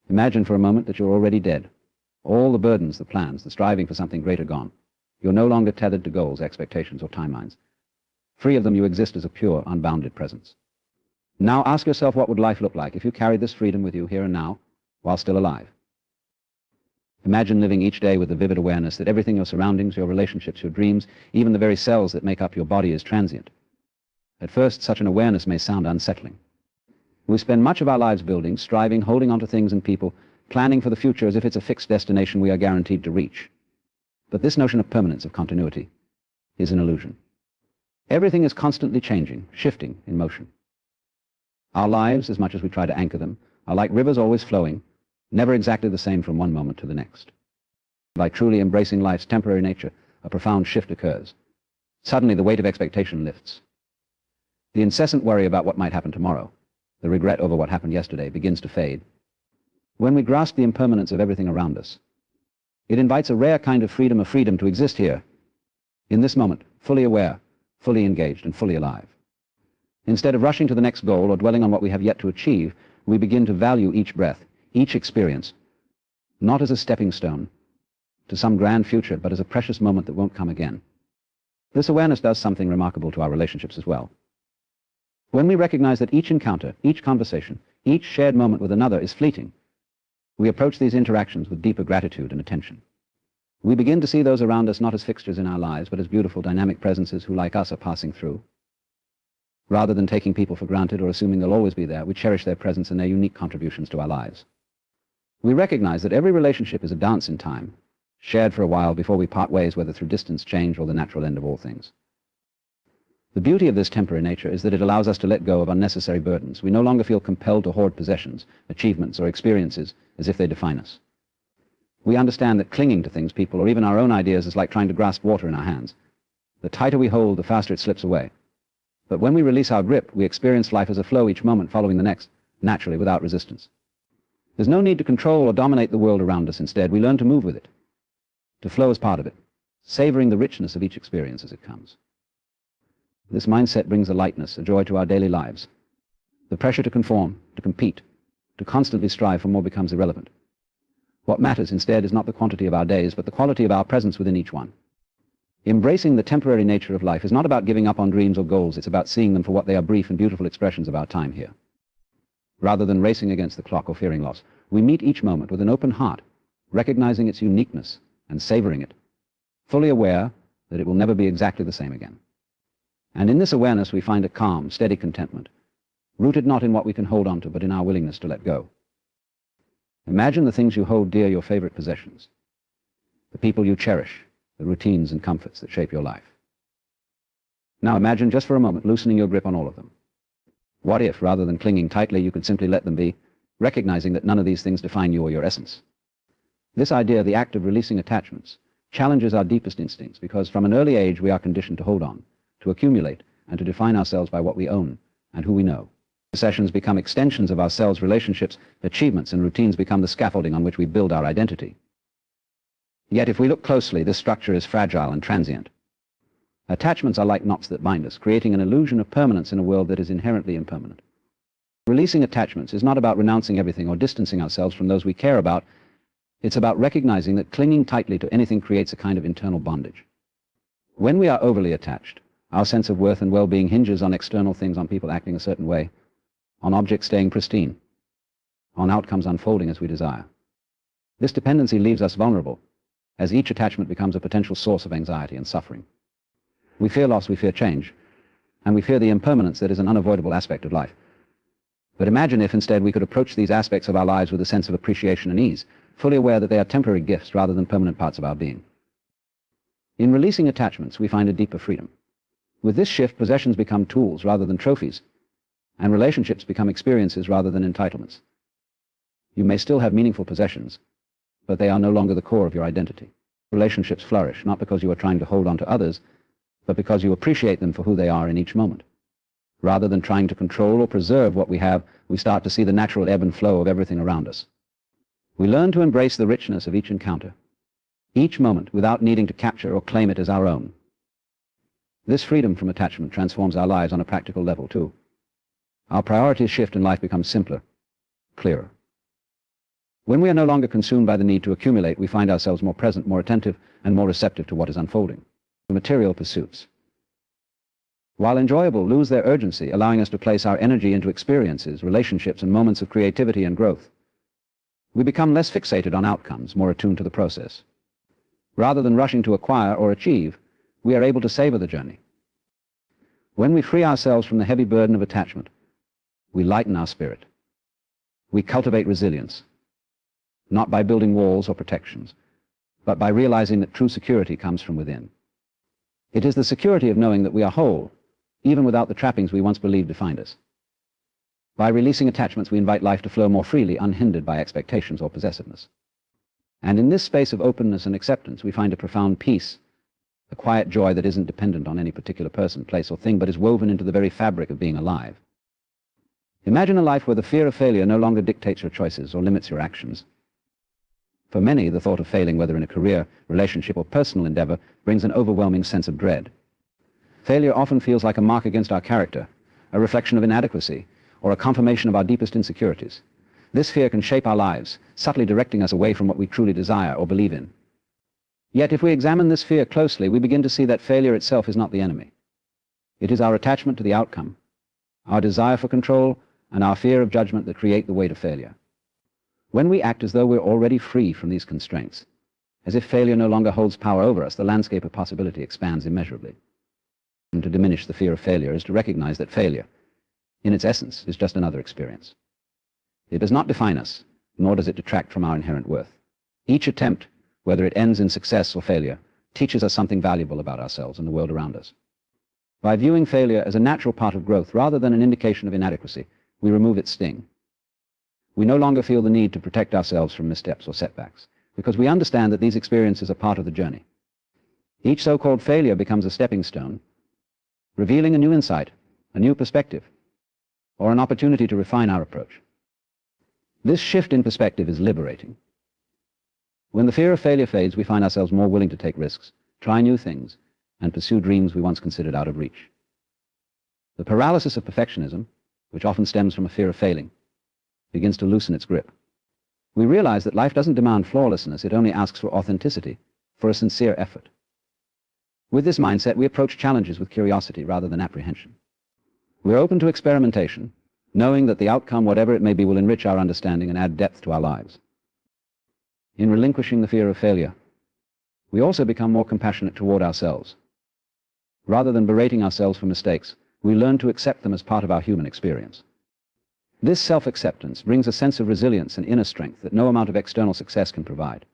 Imagine for a moment that you're already dead. All the burdens, the plans, the striving for something greater gone. You're no longer tethered to goals, expectations, or timelines. Free of them, you exist as a pure, unbounded presence. Now ask yourself, what would life look like if you carried this freedom with you here and now, while still alive? Imagine living each day with the vivid awareness that everything, your surroundings, your relationships, your dreams, even the very cells that make up your body, is transient. At first, such an awareness may sound unsettling. We spend much of our lives building, striving, holding on to things and people, planning for the future as if it's a fixed destination we are guaranteed to reach. But this notion of permanence, of continuity, is an illusion. Everything is constantly changing, shifting, in motion. Our lives, as much as we try to anchor them, are like rivers always flowing, never exactly the same from one moment to the next. By truly embracing life's temporary nature, a profound shift occurs. Suddenly the weight of expectation lifts. The incessant worry about what might happen tomorrow, the regret over what happened yesterday, begins to fade. When we grasp the impermanence of everything around us, it invites a rare kind of freedom to exist here, in this moment, fully aware, fully engaged, and fully alive. Instead of rushing to the next goal or dwelling on what we have yet to achieve, we begin to value each breath, each experience, not as a stepping stone to some grand future, but as a precious moment that won't come again. This awareness does something remarkable to our relationships as well. When we recognize that each encounter, each conversation, each shared moment with another is fleeting, we approach these interactions with deeper gratitude and attention. We begin to see those around us not as fixtures in our lives, but as beautiful, dynamic presences who, like us, are passing through. Rather than taking people for granted or assuming they'll always be there, we cherish their presence and their unique contributions to our lives. We recognize that every relationship is a dance in time, shared for a while before we part ways, whether through distance, change, or the natural end of all things. The beauty of this temporary nature is that it allows us to let go of unnecessary burdens. We no longer feel compelled to hoard possessions, achievements, or experiences as if they define us. We understand that clinging to things, people, or even our own ideas is like trying to grasp water in our hands. The tighter we hold, the faster it slips away. But when we release our grip, we experience life as a flow, each moment following the next, naturally, without resistance. There's no need to control or dominate the world around us. Instead, we learn to move with it, to flow as part of it, savoring the richness of each experience as it comes. This mindset brings a lightness, a joy to our daily lives. The pressure to conform, to compete, to constantly strive for more becomes irrelevant. What matters instead is not the quantity of our days, but the quality of our presence within each one. Embracing the temporary nature of life is not about giving up on dreams or goals. It's about seeing them for what they are, brief and beautiful expressions of our time here. Rather than racing against the clock or fearing loss, we meet each moment with an open heart, recognizing its uniqueness and savoring it, fully aware that it will never be exactly the same again. And in this awareness we find a calm, steady contentment, rooted not in what we can hold on to, but in our willingness to let go. Imagine the things you hold dear, your favorite possessions, the people you cherish, the routines and comforts that shape your life. Now imagine just for a moment loosening your grip on all of them. What if, rather than clinging tightly, you could simply let them be, recognizing that none of these things define you or your essence? This idea, the act of releasing attachments, challenges our deepest instincts, because from an early age we are conditioned to hold on, to accumulate, and to define ourselves by what we own and who we know. Possessions become extensions of ourselves, relationships, achievements, and routines become the scaffolding on which we build our identity. Yet if we look closely, this structure is fragile and transient. Attachments are like knots that bind us, creating an illusion of permanence in a world that is inherently impermanent. Releasing attachments is not about renouncing everything or distancing ourselves from those we care about. It's about recognizing that clinging tightly to anything creates a kind of internal bondage. When we are overly attached, our sense of worth and well-being hinges on external things, on people acting a certain way, on objects staying pristine, on outcomes unfolding as we desire. This dependency leaves us vulnerable, as each attachment becomes a potential source of anxiety and suffering. We fear loss, we fear change, and we fear the impermanence that is an unavoidable aspect of life. But imagine if instead we could approach these aspects of our lives with a sense of appreciation and ease, fully aware that they are temporary gifts rather than permanent parts of our being. In releasing attachments, we find a deeper freedom. With this shift, possessions become tools rather than trophies, and relationships become experiences rather than entitlements. You may still have meaningful possessions, but they are no longer the core of your identity. Relationships flourish, not because you are trying to hold on to others, but because you appreciate them for who they are in each moment. Rather than trying to control or preserve what we have, we start to see the natural ebb and flow of everything around us. We learn to embrace the richness of each encounter, each moment, without needing to capture or claim it as our own. This freedom from attachment transforms our lives on a practical level, too. Our priorities shift and life becomes simpler, clearer. When we are no longer consumed by the need to accumulate, we find ourselves more present, more attentive, and more receptive to what is unfolding. The material pursuits, while enjoyable, lose their urgency, allowing us to place our energy into experiences, relationships, and moments of creativity and growth. We become less fixated on outcomes, more attuned to the process. Rather than rushing to acquire or achieve, we are able to savor the journey. When we free ourselves from the heavy burden of attachment, we lighten our spirit. We cultivate resilience, not by building walls or protections, but by realizing that true security comes from within. It is the security of knowing that we are whole, even without the trappings we once believed defined us. By releasing attachments, we invite life to flow more freely, unhindered by expectations or possessiveness. And in this space of openness and acceptance, we find a profound peace, a quiet joy that isn't dependent on any particular person, place, or thing, but is woven into the very fabric of being alive. Imagine a life where the fear of failure no longer dictates your choices or limits your actions. For many, the thought of failing, whether in a career, relationship, or personal endeavor, brings an overwhelming sense of dread. Failure often feels like a mark against our character, a reflection of inadequacy, or a confirmation of our deepest insecurities. This fear can shape our lives, subtly directing us away from what we truly desire or believe in. Yet if we examine this fear closely, we begin to see that failure itself is not the enemy. It is our attachment to the outcome, our desire for control, and our fear of judgment that create the weight of failure. When we act as though we're already free from these constraints, as if failure no longer holds power over us, the landscape of possibility expands immeasurably. And to diminish the fear of failure is to recognize that failure, in its essence, is just another experience. It does not define us, nor does it detract from our inherent worth. Each attempt, whether it ends in success or failure, teaches us something valuable about ourselves and the world around us. By viewing failure as a natural part of growth rather than an indication of inadequacy, we remove its sting. We no longer feel the need to protect ourselves from missteps or setbacks, because we understand that these experiences are part of the journey. Each so-called failure becomes a stepping stone, revealing a new insight, a new perspective, or an opportunity to refine our approach. This shift in perspective is liberating. When the fear of failure fades, we find ourselves more willing to take risks, try new things, and pursue dreams we once considered out of reach. The paralysis of perfectionism, which often stems from a fear of failing, begins to loosen its grip. We realize that life doesn't demand flawlessness, it only asks for authenticity, for a sincere effort. With this mindset, we approach challenges with curiosity rather than apprehension. We're open to experimentation, knowing that the outcome, whatever it may be, will enrich our understanding and add depth to our lives. In relinquishing the fear of failure, we also become more compassionate toward ourselves. Rather than berating ourselves for mistakes, we learn to accept them as part of our human experience. This self-acceptance brings a sense of resilience and inner strength that no amount of external success can provide.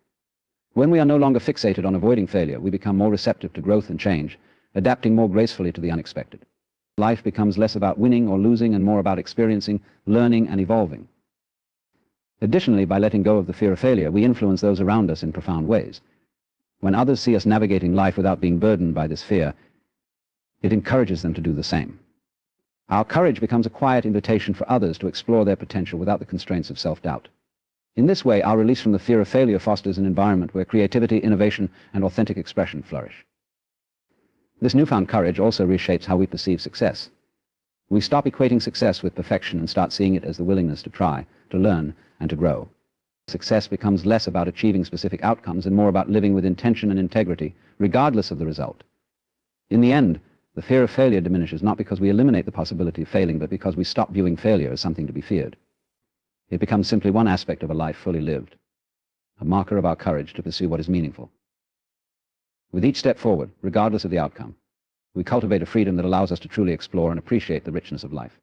When we are no longer fixated on avoiding failure, we become more receptive to growth and change, adapting more gracefully to the unexpected. Life becomes less about winning or losing and more about experiencing, learning, and evolving. Additionally, by letting go of the fear of failure, we influence those around us in profound ways. When others see us navigating life without being burdened by this fear, it encourages them to do the same. Our courage becomes a quiet invitation for others to explore their potential without the constraints of self-doubt. In this way, our release from the fear of failure fosters an environment where creativity, innovation, and authentic expression flourish. This newfound courage also reshapes how we perceive success. We stop equating success with perfection and start seeing it as the willingness to try, to learn, and to grow. Success becomes less about achieving specific outcomes and more about living with intention and integrity, regardless of the result. In the end, the fear of failure diminishes not because we eliminate the possibility of failing, but because we stop viewing failure as something to be feared. It becomes simply one aspect of a life fully lived, a marker of our courage to pursue what is meaningful. With each step forward, regardless of the outcome, we cultivate a freedom that allows us to truly explore and appreciate the richness of life.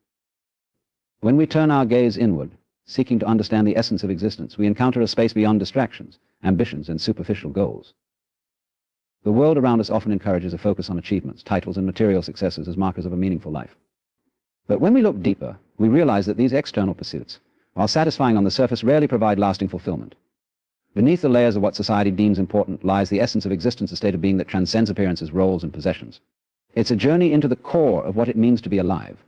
When we turn our gaze inward, seeking to understand the essence of existence, we encounter a space beyond distractions, ambitions, and superficial goals. The world around us often encourages a focus on achievements, titles, and material successes as markers of a meaningful life. But when we look deeper, we realize that these external pursuits, while satisfying on the surface, rarely provide lasting fulfillment. Beneath the layers of what society deems important lies the essence of existence, a state of being that transcends appearances, roles, and possessions. It's a journey into the core of what it means to be alive,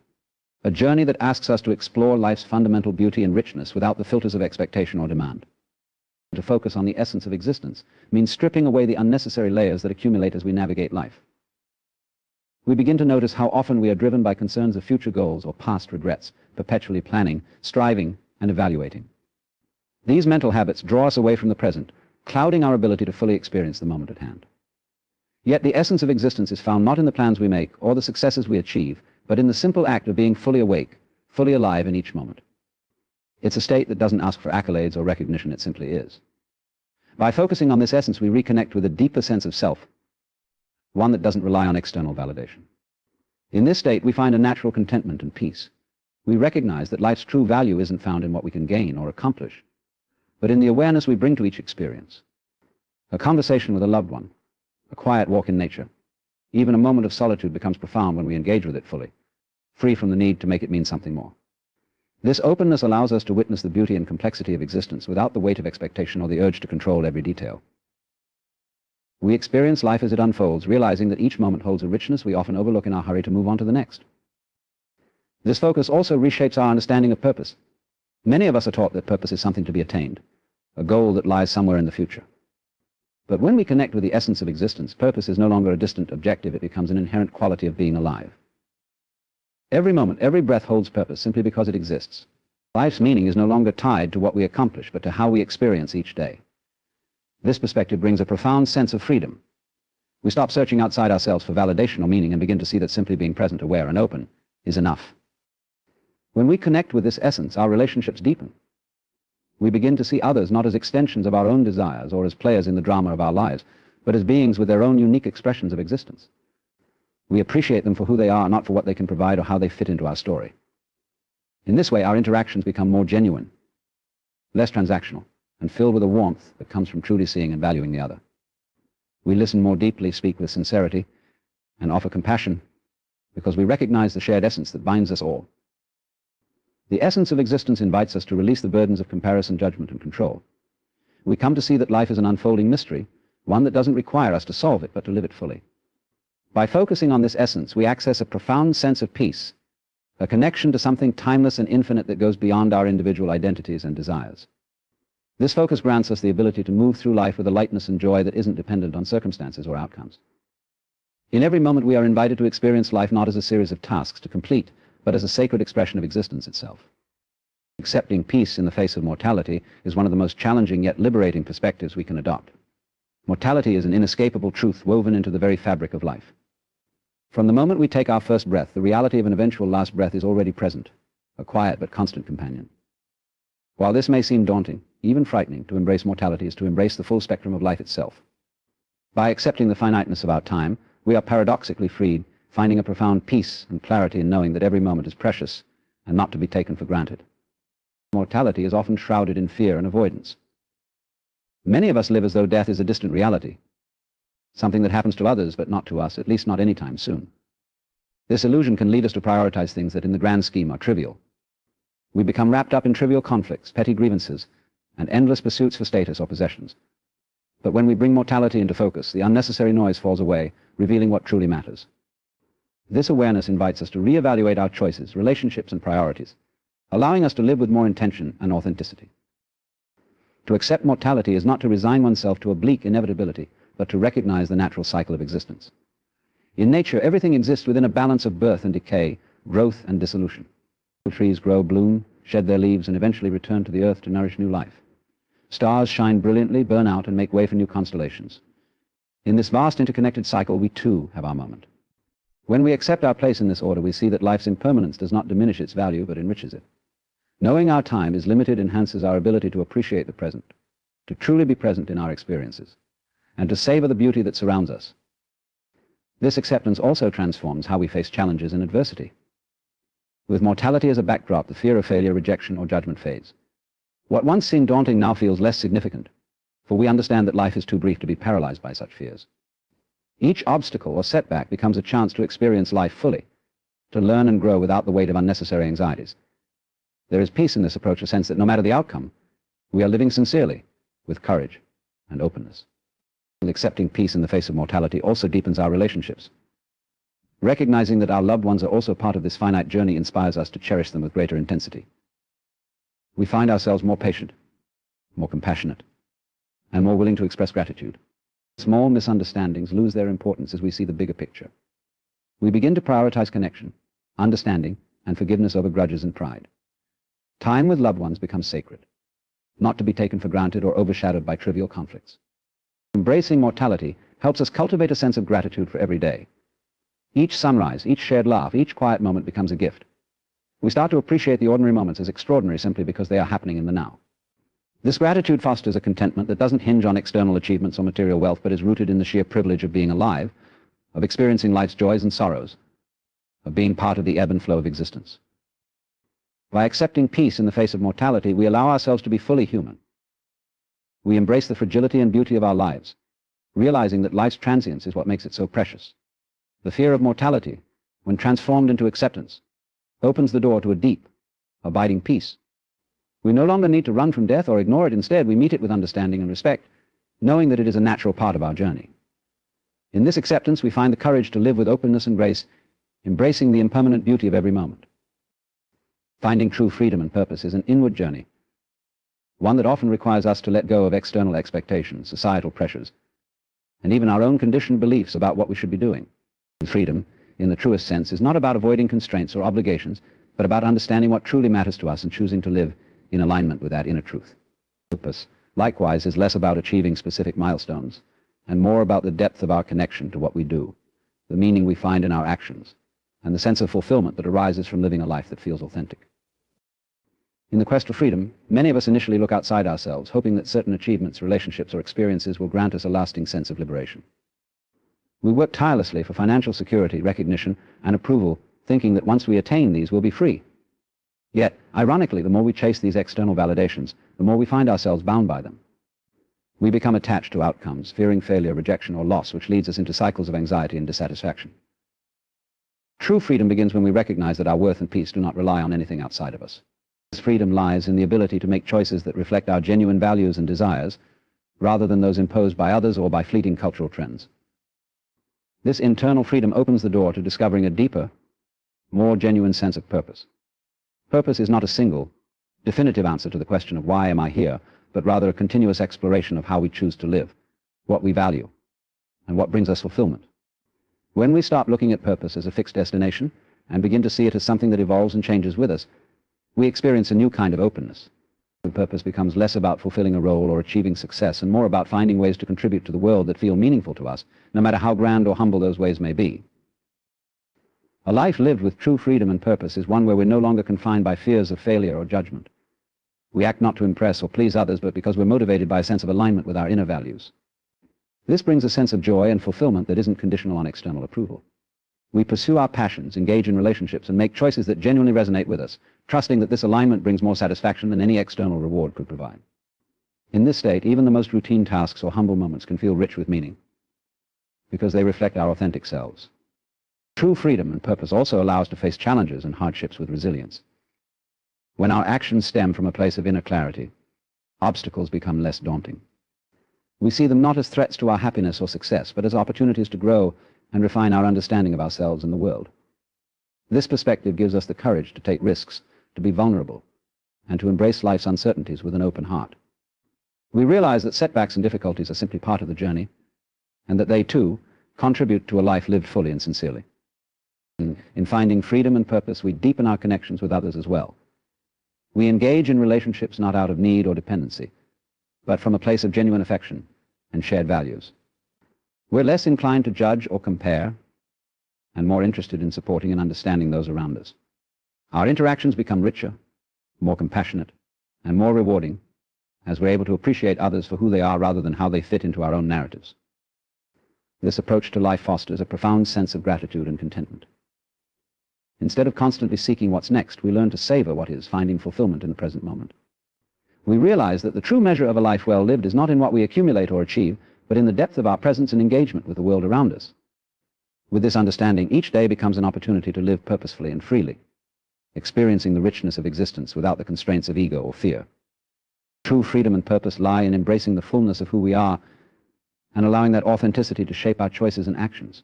a journey that asks us to explore life's fundamental beauty and richness without the filters of expectation or demand. To focus on the essence of existence means stripping away the unnecessary layers that accumulate as we navigate life. We begin to notice how often we are driven by concerns of future goals or past regrets, perpetually planning, striving, and evaluating. These mental habits draw us away from the present, clouding our ability to fully experience the moment at hand. Yet the essence of existence is found not in the plans we make or the successes we achieve, but in the simple act of being fully awake, fully alive in each moment. It's a state that doesn't ask for accolades or recognition, it simply is. By focusing on this essence, we reconnect with a deeper sense of self, one that doesn't rely on external validation. In this state, we find a natural contentment and peace. We recognize that life's true value isn't found in what we can gain or accomplish, but in the awareness we bring to each experience. A conversation with a loved one, a quiet walk in nature, even a moment of solitude becomes profound when we engage with it fully, free from the need to make it mean something more. This openness allows us to witness the beauty and complexity of existence without the weight of expectation or the urge to control every detail. We experience life as it unfolds, realizing that each moment holds a richness we often overlook in our hurry to move on to the next. This focus also reshapes our understanding of purpose. Many of us are taught that purpose is something to be attained, a goal that lies somewhere in the future. But when we connect with the essence of existence, purpose is no longer a distant objective, it becomes an inherent quality of being alive. Every moment, every breath holds purpose simply because it exists. Life's meaning is no longer tied to what we accomplish, but to how we experience each day. This perspective brings a profound sense of freedom. We stop searching outside ourselves for validation or meaning and begin to see that simply being present, aware, and open is enough. When we connect with this essence, our relationships deepen. We begin to see others not as extensions of our own desires or as players in the drama of our lives, but as beings with their own unique expressions of existence. We appreciate them for who they are, not for what they can provide or how they fit into our story. In this way, our interactions become more genuine, less transactional, and filled with a warmth that comes from truly seeing and valuing the other. We listen more deeply, speak with sincerity, and offer compassion because we recognize the shared essence that binds us all. The essence of existence invites us to release the burdens of comparison, judgment, and control. We come to see that life is an unfolding mystery, one that doesn't require us to solve it, but to live it fully. By focusing on this essence, we access a profound sense of peace, a connection to something timeless and infinite that goes beyond our individual identities and desires. This focus grants us the ability to move through life with a lightness and joy that isn't dependent on circumstances or outcomes. In every moment, we are invited to experience life not as a series of tasks to complete, but as a sacred expression of existence itself. Accepting peace in the face of mortality is one of the most challenging yet liberating perspectives we can adopt. Mortality is an inescapable truth woven into the very fabric of life. From the moment we take our first breath, the reality of an eventual last breath is already present, a quiet but constant companion. While this may seem daunting, even frightening, to embrace mortality is to embrace the full spectrum of life itself. By accepting the finiteness of our time, we are paradoxically freed, finding a profound peace and clarity in knowing that every moment is precious and not to be taken for granted. Mortality is often shrouded in fear and avoidance. Many of us live as though death is a distant reality, something that happens to others but not to us, at least not anytime soon. This illusion can lead us to prioritize things that in the grand scheme are trivial. We become wrapped up in trivial conflicts, petty grievances, and endless pursuits for status or possessions. But when we bring mortality into focus, the unnecessary noise falls away, revealing what truly matters. This awareness invites us to reevaluate our choices, relationships, and priorities, allowing us to live with more intention and authenticity. To accept mortality is not to resign oneself to a bleak inevitability, but to recognize the natural cycle of existence. In nature, everything exists within a balance of birth and decay, growth and dissolution. Trees grow, bloom, shed their leaves, and eventually return to the earth to nourish new life. Stars shine brilliantly, burn out, and make way for new constellations. In this vast interconnected cycle, we too have our moment. When we accept our place in this order, we see that life's impermanence does not diminish its value, but enriches it. Knowing our time is limited enhances our ability to appreciate the present, to truly be present in our experiences, and to savor the beauty that surrounds us. This acceptance also transforms how we face challenges and adversity. With mortality as a backdrop, the fear of failure, rejection, or judgment fades. What once seemed daunting now feels less significant, for we understand that life is too brief to be paralyzed by such fears. Each obstacle or setback becomes a chance to experience life fully, to learn and grow without the weight of unnecessary anxieties. There is peace in this approach, a sense that no matter the outcome, we are living sincerely, with courage and openness. Accepting peace in the face of mortality also deepens our relationships. Recognizing that our loved ones are also part of this finite journey inspires us to cherish them with greater intensity. We find ourselves more patient, more compassionate, and more willing to express gratitude. Small misunderstandings lose their importance as we see the bigger picture. We begin to prioritize connection, understanding, and forgiveness over grudges and pride. Time with loved ones becomes sacred. not to be taken for granted or overshadowed by trivial conflicts. Embracing mortality helps us cultivate a sense of gratitude for every day. Each sunrise, each shared laugh, each quiet moment becomes a gift. We start to appreciate the ordinary moments as extraordinary simply because they are happening in the now. This gratitude fosters a contentment that doesn't hinge on external achievements or material wealth, but is rooted in the sheer privilege of being alive, of experiencing life's joys and sorrows, of being part of the ebb and flow of existence. By accepting peace in the face of mortality, we allow ourselves to be fully human. We embrace the fragility and beauty of our lives, realizing that life's transience is what makes it so precious. The fear of mortality, when transformed into acceptance, opens the door to a deep, abiding peace. We no longer need to run from death or ignore it. Instead, we meet it with understanding and respect, knowing that it is a natural part of our journey. In this acceptance, we find the courage to live with openness and grace, embracing the impermanent beauty of every moment. Finding true freedom and purpose is an inward journey, one that often requires us to let go of external expectations, societal pressures, and even our own conditioned beliefs about what we should be doing. Freedom, in the truest sense, is not about avoiding constraints or obligations, but about understanding what truly matters to us and choosing to live in alignment with that inner truth. Purpose, likewise, is less about achieving specific milestones and more about the depth of our connection to what we do, the meaning we find in our actions, and the sense of fulfillment that arises from living a life that feels authentic. In the quest for freedom, many of us initially look outside ourselves, hoping that certain achievements, relationships, or experiences will grant us a lasting sense of liberation. We work tirelessly for financial security, recognition, and approval, thinking that once we attain these, we'll be free. Yet, ironically, the more we chase these external validations, the more we find ourselves bound by them. We become attached to outcomes, fearing failure, rejection, or loss, which leads us into cycles of anxiety and dissatisfaction. True freedom begins when we recognize that our worth and peace do not rely on anything outside of us. This freedom lies in the ability to make choices that reflect our genuine values and desires, rather than those imposed by others or by fleeting cultural trends. This internal freedom opens the door to discovering a deeper, more genuine sense of purpose. Purpose is not a single, definitive answer to the question of why am I here, but rather a continuous exploration of how we choose to live, what we value, and what brings us fulfillment. When we stop looking at purpose as a fixed destination and begin to see it as something that evolves and changes with us, we experience a new kind of openness. Purpose becomes less about fulfilling a role or achieving success and more about finding ways to contribute to the world that feel meaningful to us, no matter how grand or humble those ways may be. A life lived with true freedom and purpose is one where we're no longer confined by fears of failure or judgment. We act not to impress or please others, but because we're motivated by a sense of alignment with our inner values. This brings a sense of joy and fulfillment that isn't conditional on external approval. We pursue our passions, engage in relationships, and make choices that genuinely resonate with us, trusting that this alignment brings more satisfaction than any external reward could provide. In this state, even the most routine tasks or humble moments can feel rich with meaning, because they reflect our authentic selves. True freedom and purpose also allow us to face challenges and hardships with resilience. When our actions stem from a place of inner clarity, obstacles become less daunting. We see them not as threats to our happiness or success, but as opportunities to grow and refine our understanding of ourselves and the world. This perspective gives us the courage to take risks, to be vulnerable, and to embrace life's uncertainties with an open heart. We realize that setbacks and difficulties are simply part of the journey, and that they, too, contribute to a life lived fully and sincerely. In finding freedom and purpose, we deepen our connections with others as well. We engage in relationships not out of need or dependency, but from a place of genuine affection and shared values. We're less inclined to judge or compare, and more interested in supporting and understanding those around us. Our interactions become richer, more compassionate, and more rewarding as we're able to appreciate others for who they are rather than how they fit into our own narratives. This approach to life fosters a profound sense of gratitude and contentment. Instead of constantly seeking what's next, we learn to savor what is, finding fulfillment in the present moment. We realize that the true measure of a life well lived is not in what we accumulate or achieve, but in the depth of our presence and engagement with the world around us. With this understanding, each day becomes an opportunity to live purposefully and freely, experiencing the richness of existence without the constraints of ego or fear. True freedom and purpose lie in embracing the fullness of who we are and allowing that authenticity to shape our choices and actions.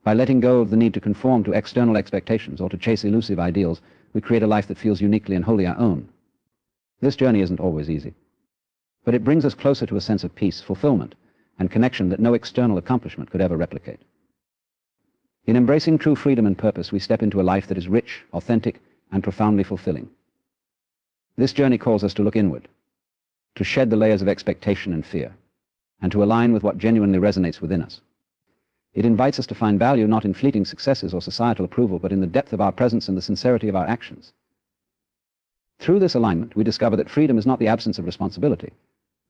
By letting go of the need to conform to external expectations or to chase elusive ideals, we create a life that feels uniquely and wholly our own. This journey isn't always easy, but it brings us closer to a sense of peace, fulfillment, and connection that no external accomplishment could ever replicate. In embracing true freedom and purpose, we step into a life that is rich, authentic, and profoundly fulfilling. This journey calls us to look inward, to shed the layers of expectation and fear, and to align with what genuinely resonates within us. It invites us to find value not in fleeting successes or societal approval, but in the depth of our presence and the sincerity of our actions. Through this alignment, we discover that freedom is not the absence of responsibility,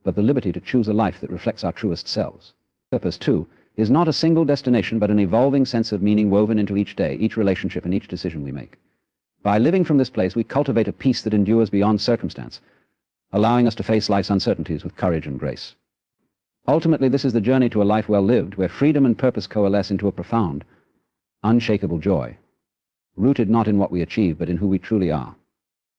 but the liberty to choose a life that reflects our truest selves. Purpose, too, is not a single destination, but an evolving sense of meaning woven into each day, each relationship, and each decision we make. By living from this place, we cultivate a peace that endures beyond circumstance, allowing us to face life's uncertainties with courage and grace. Ultimately, this is the journey to a life well lived, where freedom and purpose coalesce into a profound, unshakable joy, rooted not in what we achieve, but in who we truly are.